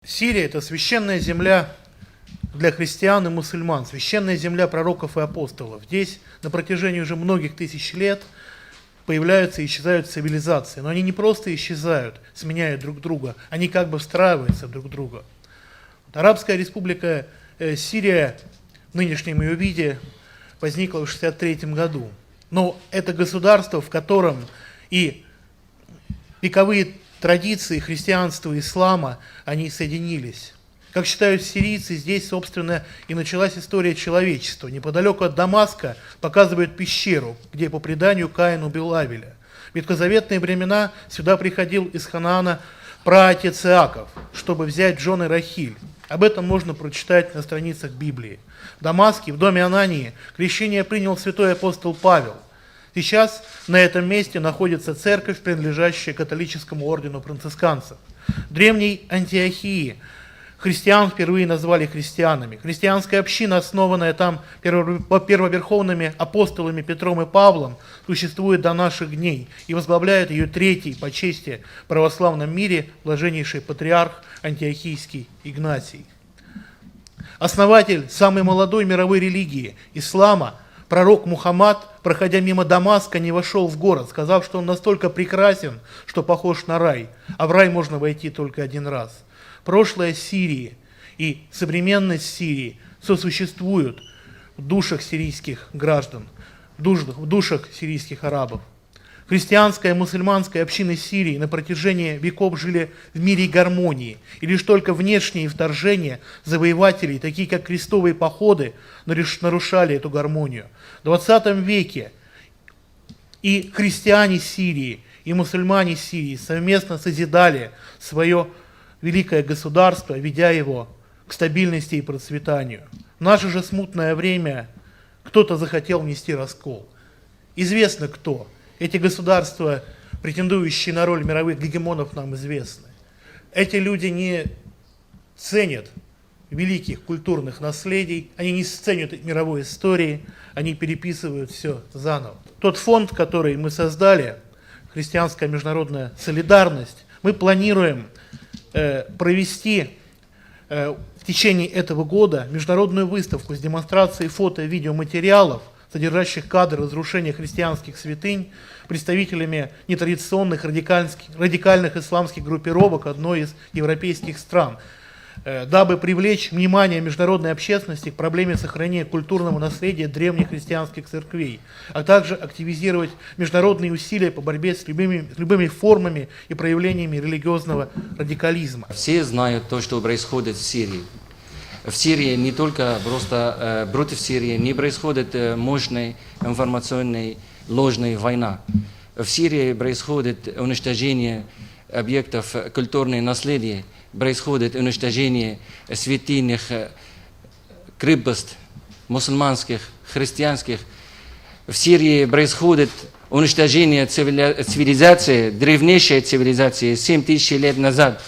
Сирия – это священная земля для христиан и мусульман, священная земля пророков и апостолов. Здесь на протяжении уже многих тысяч лет появляются и исчезают цивилизации. Но они не просто исчезают, сменяя друг друга, они как бы встраиваются друг в друга. Арабская республика Сирия в нынешнем ее виде возникла в 1963 году. Но это государство, в котором и вековые традиции христианства и ислама, они соединились. Как считают сирийцы, здесь, собственно, и началась история человечества. Неподалеку от Дамаска показывают пещеру, где по преданию Каин убил Авеля. В ветхозаветные времена сюда приходил из Ханаана праотец Иаков, чтобы взять в жены Рахиль. Об этом можно прочитать на страницах Библии. В Дамаске, в доме Анании, крещение принял святой апостол Павел. Сейчас на этом месте находится церковь, принадлежащая католическому ордену францисканцев. В древней Антиохии христиан впервые назвали христианами. Христианская община, основанная там первоверховными апостолами Петром и Павлом, существует до наших дней и возглавляет ее третий по чести в православном мире блаженнейший патриарх Антиохийский Игнатий. Основатель самой молодой мировой религии – ислама, пророк Мухаммад, проходя мимо Дамаска, не вошел в город, сказав, что он настолько прекрасен, что похож на рай, а в рай можно войти только один раз. Прошлое Сирии и современность Сирии сосуществуют в душах сирийских граждан, в душах сирийских арабов. Христианская и мусульманская общины Сирии на протяжении веков жили в мире и гармонии, и лишь только внешние вторжения завоевателей, такие как крестовые походы, нарушали эту гармонию. В 20 веке и христиане Сирии, и мусульмане Сирии совместно созидали свое великое государство, ведя его к стабильности и процветанию. В наше же смутное время кто-то захотел внести раскол. Известно кто. Эти государства, претендующие на роль мировых гегемонов, нам известны. Эти люди не ценят великих культурных наследий, они не ценят мировой истории, они переписывают все заново. Тот фонд, который мы создали, Христианская международная солидарность, мы планируем провести в течение этого года международную выставку с демонстрацией фото и видеоматериалов, содержащих кадры разрушения христианских святынь, представителями нетрадиционных радикальных исламских группировок одной из европейских стран, дабы привлечь внимание международной общественности к проблеме сохранения культурного наследия древних христианских церквей, а также активизировать международные усилия по борьбе с любыми формами и проявлениями религиозного радикализма. Все знают то, что происходит в Сирии. В Сирии не только просто против Сирии не происходит мощная информационная ложная война. В Сирии происходит уничтожение объектов культурного наследия, происходит уничтожение святынных крепостей мусульманских, христианских. В Сирии происходит уничтожение цивилизации, древнейшей цивилизации 7000 лет назад.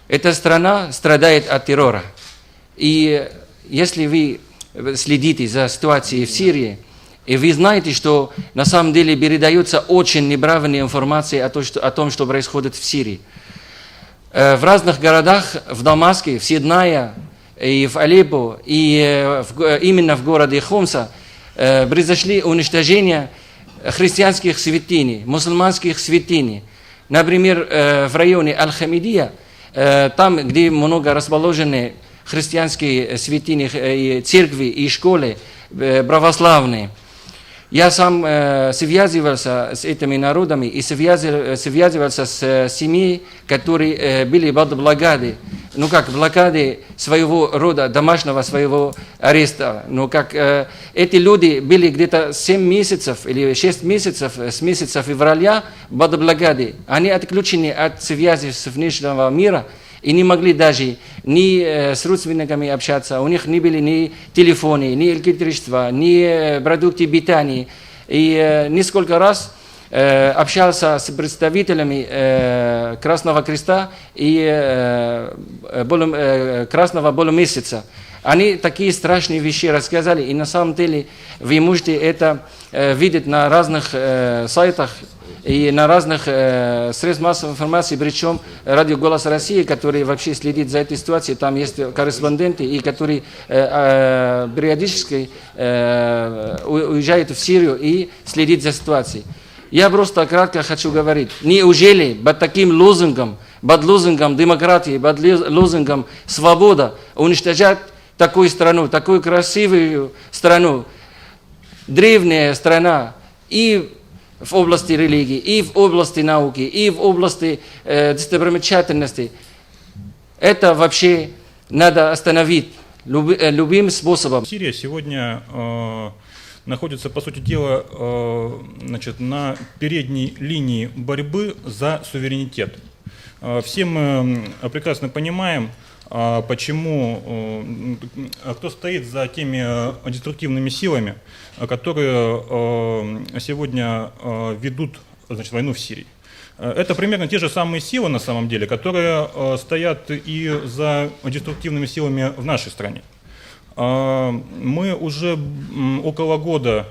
Эта страна страдает от террора. И если вы следите за ситуацией в Сирии, и вы знаете, что на самом деле передается очень неправильная информация о том, что происходит в Сирии. В разных городах, в Дамаске, в Сиднае, и в Алеппо, и именно в городе Хомса произошли уничтожения христианских святынь, мусульманских святынь. Например, в районе Аль-Хамидия, там, где много расположены христианские святыни, церкви и школы православные. Я сам связывался с этими народами и связывался с семьей, которые были под блокадой. Ну как, блокады своего рода, домашнего своего ареста. Ну как, эти люди были где-то 7 месяцев или 6 месяцев, с месяца февраля под блокадой. Они отключены от связи с внешнего мира и не могли даже ни с родственниками общаться, у них не были ни телефоны, ни электричества, ни продукты питания. И несколько раз общался с представителями Красного Креста и Красного Полумесяца. Они такие страшные вещи рассказали, и на самом деле вы можете это видеть на разных сайтах и на разных средств массовой информации, причем радио «Голос России», который вообще следит за этой ситуацией, там есть корреспонденты, и которые периодически уезжают в Сирию и следят за ситуацией. Я просто кратко хочу говорить, неужели под таким лозунгом, под лозунгом демократии, под лозунгом свобода уничтожать такую страну, такую красивую страну, древняя страна и в области религии, и в области науки, и в области достопримечательностей. Это вообще надо остановить любым способом. Сирия сегодня находится, по сути дела, значит, на передней линии борьбы за суверенитет. Все мы прекрасно понимаем, почему, кто стоит за теми деструктивными силами, которые сегодня ведут, значит, войну в Сирии. Это примерно те же самые силы, на самом деле, которые стоят и за деструктивными силами в нашей стране. Мы уже около года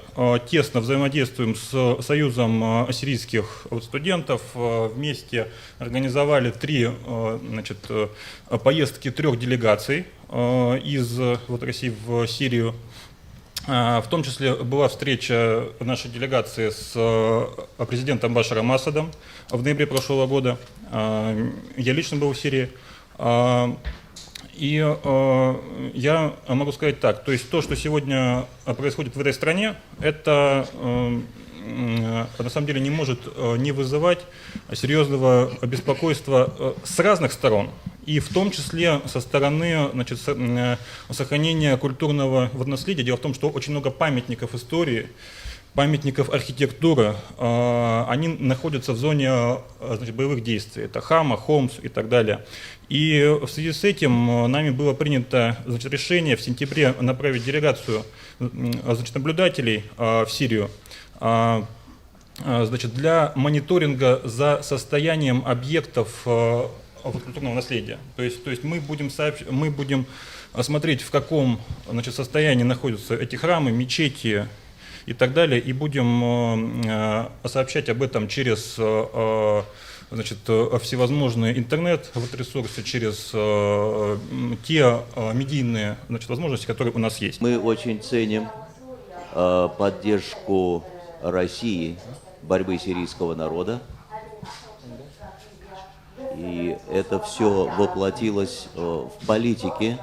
тесно взаимодействуем с Союзом сирийских студентов. Вместе организовали 3 поездки 3 делегаций из России в Сирию. В том числе была встреча нашей делегации с президентом Башаром Асадом в ноябре прошлого года. Я лично был в Сирии. И я могу сказать так, то есть то, что сегодня происходит в этой стране, это на самом деле не может не вызывать серьезного беспокойства с разных сторон, и в том числе со стороны, значит, сохранения культурного наследия. Дело в том, что очень много памятников истории, памятников архитектуры, они находятся в зоне, значит, боевых действий. Это Хама, Хомс и так далее. И в связи с этим нами было принято, значит, решение в сентябре направить делегацию, значит, наблюдателей в Сирию, значит, для мониторинга за состоянием объектов культурного наследия. То есть мы будем смотреть, в каком, значит, состоянии находятся эти храмы, мечети и так далее, и будем сообщать об этом через, значит, всевозможные интернет-ресурсы, через те медийные, значит, возможности, которые у нас есть. Мы очень ценим поддержку России борьбы сирийского народа, и это все воплотилось в политике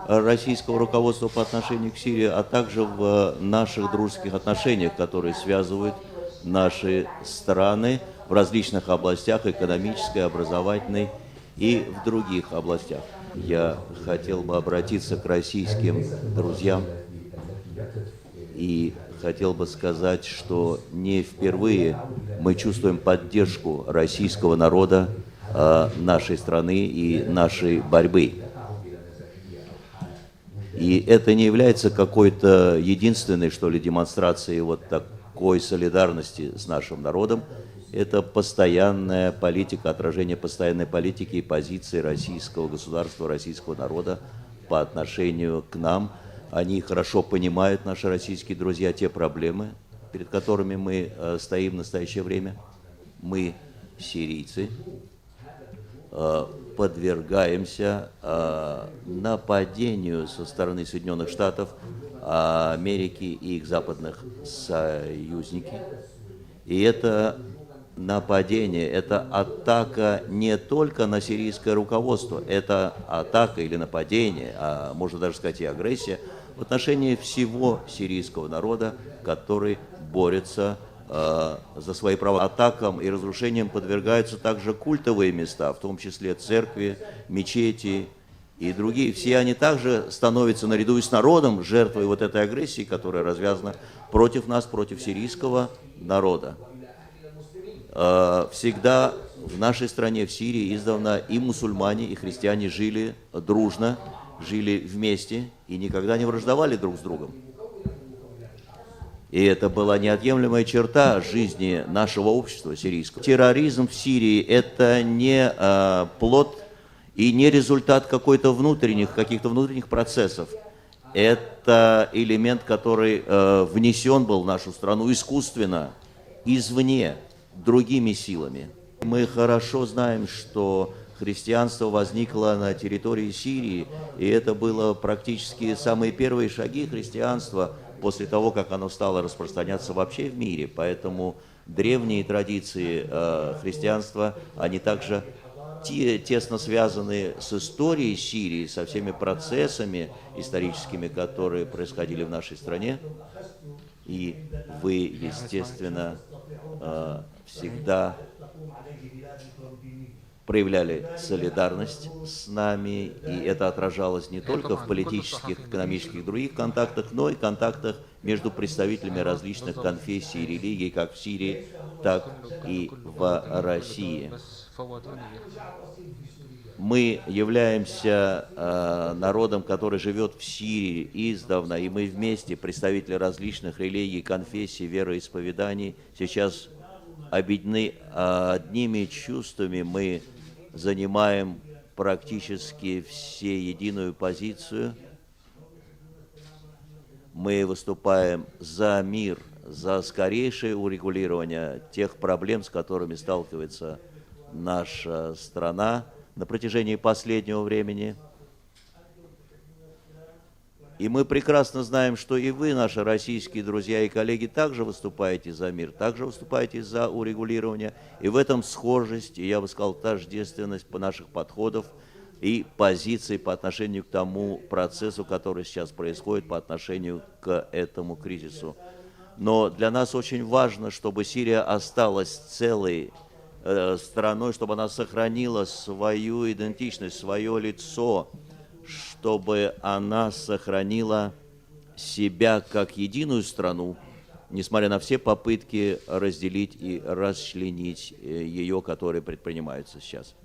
российского руководства по отношению к Сирии, а также в наших дружеских отношениях, которые связывают наши страны в различных областях: экономической, образовательной и в других областях. Я хотел бы обратиться к российским друзьям и хотел бы сказать, что не впервые мы чувствуем поддержку российского народа, нашей страны и нашей борьбы. И это не является какой-то единственной, что ли, демонстрацией вот такой солидарности с нашим народом. Это постоянная политика, отражение постоянной политики и позиции российского государства, российского народа по отношению к нам. Они хорошо понимают, наши российские друзья, те проблемы, перед которыми мы стоим в настоящее время. Мы, сирийцы, подвергаемся нападению со стороны Соединенных Штатов Америки и их западных союзников. И это нападение, это атака не только на сирийское руководство, это атака или нападение, а можно даже сказать и агрессия в отношении всего сирийского народа, который борется за свои права. Атакам и разрушениям подвергаются также культовые места, в том числе церкви, мечети и другие. Все они также становятся наряду с народом жертвой вот этой агрессии, которая развязана против нас, против сирийского народа. Всегда в нашей стране, в Сирии, издавна и мусульмане, и христиане жили дружно, жили вместе и никогда не враждовали друг с другом. И это была неотъемлемая черта жизни нашего общества сирийского. Терроризм в Сирии – это не плод и не результат каких-то внутренних процессов. Это элемент, который внесен был в нашу страну искусственно, извне. другими силами. Мы хорошо знаем, что христианство возникло на территории Сирии, и это было практически самые первые шаги христианства после того, как оно стало распространяться вообще в мире. Поэтому древние традиции христианства, они также тесно связаны с историей Сирии, со всеми процессами историческими, которые происходили в нашей стране. И вы, естественно, всегда проявляли солидарность с нами, и это отражалось не только в политических, экономических и других контактах, но и контактах между представителями различных конфессий и религий, как в Сирии, так и в России. Мы являемся народом, который живет в Сирии издавна, и мы вместе, представители различных религий, конфессий, вероисповеданий, сейчас объединены одними чувствами. Мы занимаем практически все единую позицию. Мы выступаем за мир, за скорейшее урегулирование тех проблем, с которыми сталкивается наша страна на протяжении последнего времени. И мы прекрасно знаем, что и вы, наши российские друзья и коллеги, также выступаете за мир, также выступаете за урегулирование. И в этом схожесть, и я бы сказал, тождественность наших подходов и позиций по отношению к тому процессу, который сейчас происходит, по отношению к этому кризису. Но для нас очень важно, чтобы Сирия осталась целой страной, чтобы она сохранила свою идентичность, свое лицо, чтобы она сохранила себя как единую страну, несмотря на все попытки разделить и расчленить ее, которые предпринимаются сейчас.